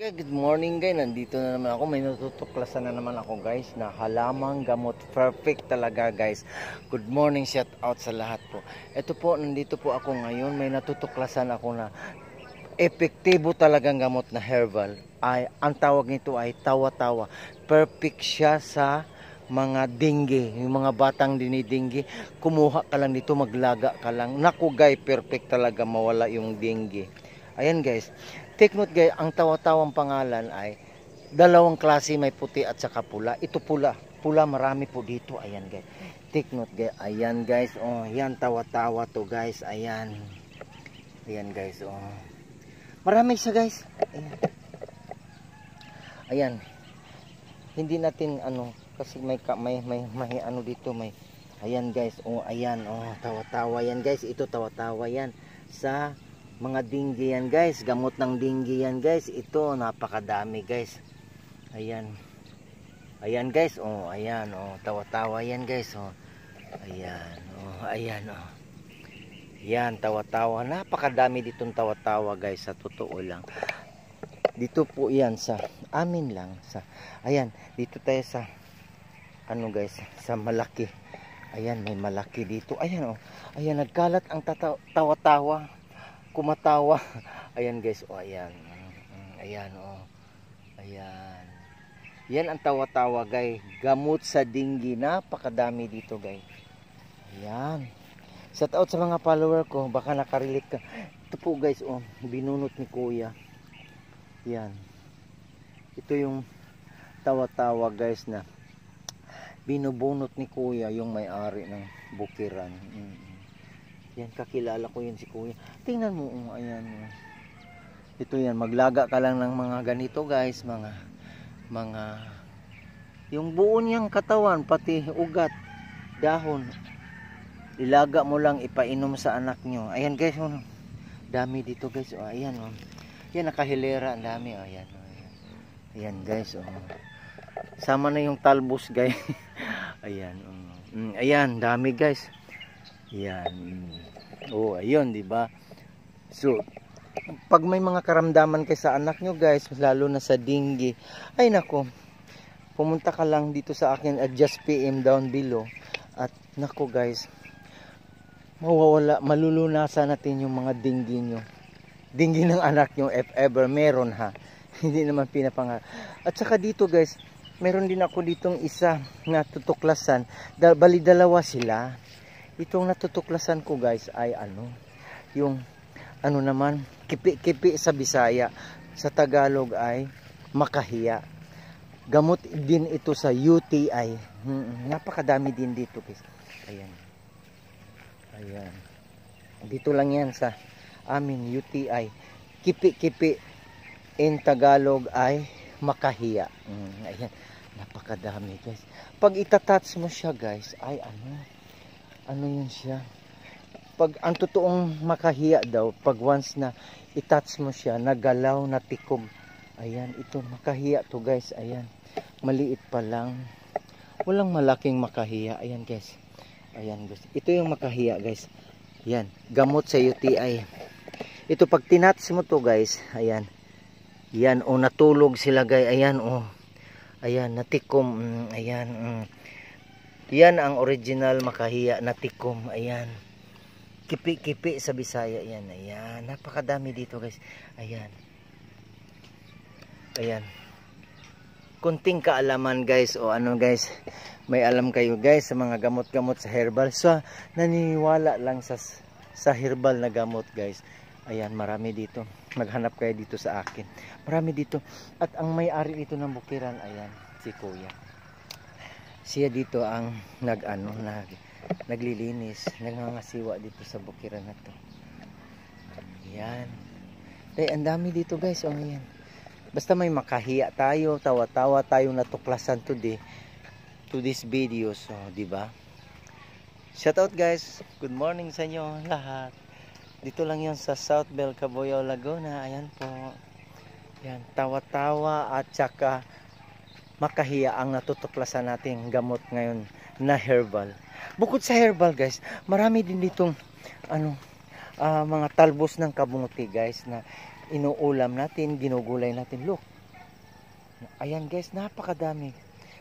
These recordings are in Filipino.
Okay, good morning guys, nandito na naman ako, may natutuklasan na naman ako guys na halamang gamot, perfect talaga guys. Good morning, shout out sa lahat po. Ito po, nandito po ako ngayon, may natutuklasan ako na epektibo talagang gamot na herbal. Ang tawag nito ay tawa-tawa. Perfect siya sa mga dengue, yung mga batang dinidinggi. Kumuha ka lang dito, maglaga ka lang. Naku guys, perfect talaga mawala yung dengue. Ayan guys, take note guys, ang tawa-tawang pangalan ay dalawang klase, may puti at saka pula. Ito pula, marami po dito. Ayan guys, take note guys, ayan guys, oh, yan tawa-tawa to guys, ayan. Ayan guys, oh. Marami siya guys. Ayan. Ayan. Hindi natin ano kasi may ano dito, may ayan guys, oh ayan, oh tawa-tawa yan guys. Ito tawa-tawa yan sa mga dengue yan guys. Gamot ng dengue yan guys. Ito napakadami guys. Ayan. Ayan guys, oh ayan, oh tawa-tawa yan guys, oh. Ayan, oh ayan, oh. Yan, tawa-tawa. Napakadami ditong tawa-tawa guys, sa totoo lang. Dito po yan sa amin lang. Ayan, dito tayo sa ano guys, sa malaki. Ayan, may malaki dito. Ayan, oh. Ayan, nagkalat ang tawa-tawa. Kumatawa. Ayan guys, oh ayan. Ayan, oh. Ayan. Yan ang tawa-tawa guys. Gamot sa dengue. Napakadami dito guys. Ayan. Shout out sa mga follower ko, baka nakarelate ka. Ito po guys, oh, binunot ni Kuya. Yan. Ito yung tawa-tawa guys na binubunot ni Kuya, yung may-ari ng bukiran. Yan, kakilala ko yun si Kuya. Tingnan mo, oh, ayan. Ito yan, maglaga ka lang ng mga ganito guys, mga yung buo niyang katawan, pati ugat, dahon. Ilaga mo lang, ipainom sa anak nyo. Ayan guys, oh, dami dito guys, oh, ayan, oh. Yan, nakahilera, ang dami, oh, ayan, oh, ayan. Ayan guys, oh. Sama na yung talbos guys. Ayan, oh. Ayan, dami guys. Ayan, oh, ayun, diba? So, pag may mga karamdaman kayo sa anak nyo guys, lalo na sa dengue, ay nako, pumunta ka lang dito sa akin at just PM down below. At nako guys, mawawala, malulunasan natin yung mga dengue nyo. Dengue ng anak nyo, if ever meron ha. Hindi naman pinapangarap. At saka dito guys, meron din ako ditong isa na tutuklasan. Bali dalawa sila. Itong natutuklasan ko guys ay ano, yung ano naman, kipi-kipi sa Bisaya. Sa Tagalog ay makahiya. Gamot din ito sa UTI. Napakadami din dito guys. Ayan. Ayan. Dito lang yan sa amin, UTI. Kipi-kipi in Tagalog ay makahiya. Ayan. Napakadami guys. Pag itatouch mo siya guys, ay ano yun siya. Pag ang totoong makahiya daw, pag once na itouch mo siya, nagalaw, natikom. Ayan, ito makahiya to guys. Ayan. Maliit pa lang. Walang malaking makahiya. Ayan guys. Ayan guys. Ito yung makahiya guys. Ayan. Gamot sa UTI. Ito pag tinats mo to guys. Ayan. Ayan. O natulog sila guys. Ayan o. Ayan. Natikom. Ayan. Yan ang original makahiya. Natikom. Ayan. Kipi-kipi sa Bisaya. Ayan. Ayan. Napakadami dito guys. Ayan. Ayan. Kunting kaalaman guys. O ano guys. May alam kayo guys sa mga gamot-gamot sa herbal. So, naniniwala lang sa herbal na gamot guys. Ayan, marami dito. Maghanap kayo dito sa akin. Marami dito. At ang may-ari dito ng bukiran, ayan, si Kuya. Siya dito ang naglilinis, nangangasiwa dito sa bukiran na to. Ayan. Ay, ang dami dito guys. Oh, ayan. Basta may makahiya tayo, tawa-tawa tayong natuklasan today. To this video, so di ba? Shout out guys. Good morning sa inyo lahat. Dito lang 'yon sa South Bell, Cabuyao, Laguna. Ayan po. Yan, tawa-tawa at saka makahiya ang natutuklasan nating gamot ngayon na herbal. Bukod sa herbal guys, marami din ditong mga talbos ng kamuti guys na inuulam natin, ginugulay natin. Look. Ayan guys, napakadami.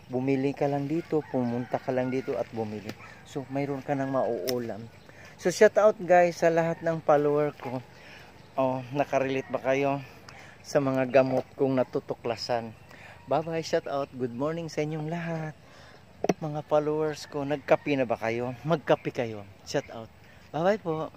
Bumili ka lang dito, pumunta ka lang dito at bumili. So, mayroon ka nang mauulam. So, shout out guys sa lahat ng follower ko. Oh, nakarelate ba kayo sa mga gamot kong natutuklasan? Bye-bye, shout out. Good morning sa inyong lahat. Mga followers ko, nagkape na ba kayo? Magkape kayo. Shout out. Bye-bye po.